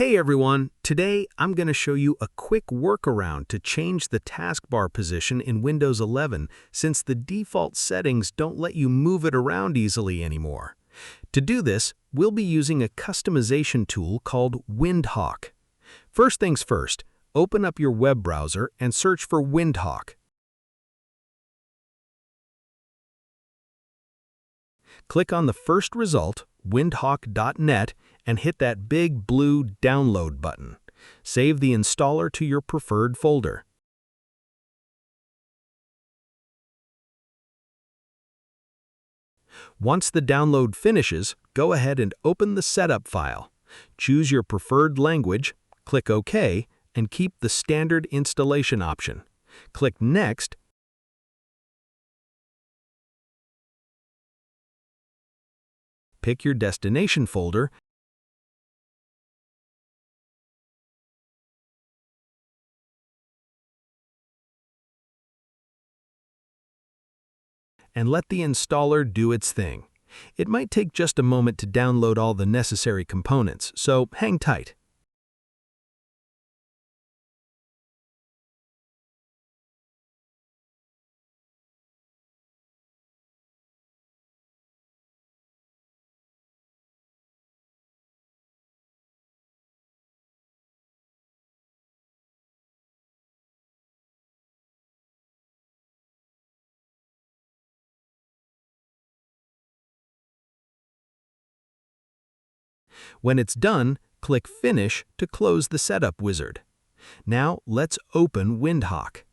Hey everyone, today I'm going to show you a quick workaround to change the taskbar position in Windows 11 since the default settings don't let you move it around easily anymore. To do this, we'll be using a customization tool called Windhawk. First things first, open up your web browser and search for Windhawk. Click on the first result, windhawk.net, and hit that big blue download button. Save the installer to your preferred folder. Once the download finishes, go ahead and open the setup file. Choose your preferred language, click OK, and keep the standard installation option. Click Next. Pick your destination folder and let the installer do its thing. It might take just a moment to download all the necessary components, so hang tight. When it's done, click Finish to close the setup wizard. Now let's open Windhawk.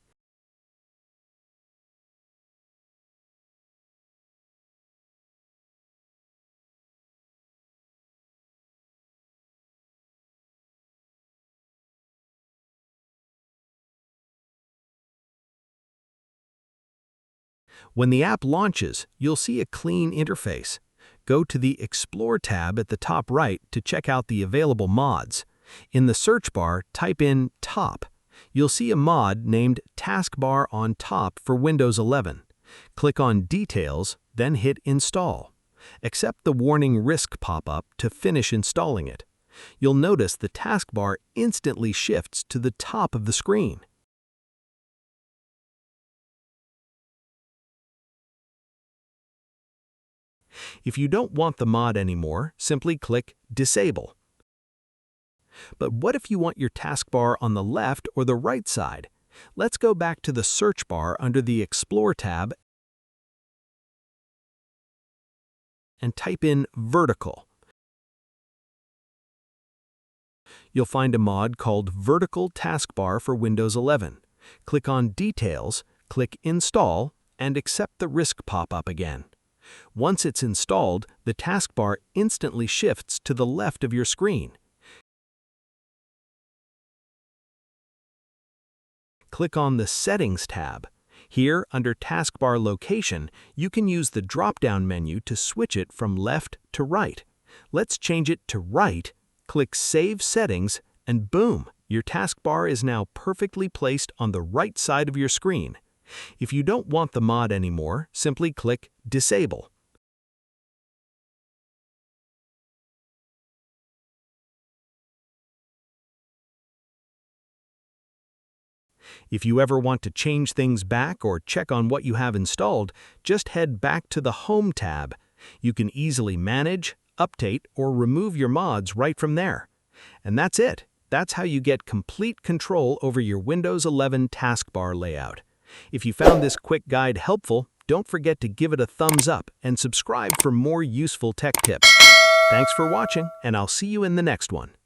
When the app launches, you'll see a clean interface. Go to the Explore tab at the top right to check out the available mods. In the search bar, type in Top. You'll see a mod named Taskbar on Top for Windows 11. Click on Details, then hit Install. Accept the warning Risk pop-up to finish installing it. You'll notice the taskbar instantly shifts to the top of the screen. If you don't want the mod anymore, simply click Disable. But what if you want your taskbar on the left or the right side? Let's go back to the search bar under the Explore tab and type in Vertical. You'll find a mod called Vertical Taskbar for Windows 11. Click on Details, click Install, and accept the Risk pop-up again. Once it's installed, the taskbar instantly shifts to the left of your screen. Click on the Settings tab. Here, under Taskbar Location, you can use the drop-down menu to switch it from left to right. Let's change it to right, click Save Settings, and boom, your taskbar is now perfectly placed on the right side of your screen. If you don't want the mod anymore, simply click Disable. If you ever want to change things back or check on what you have installed, just head back to the Home tab. You can easily manage, update, or remove your mods right from there. And that's it. That's how you get complete control over your Windows 11 taskbar layout. If you found this quick guide helpful, don't forget to give it a thumbs up and subscribe for more useful tech tips. Thanks for watching, and I'll see you in the next one.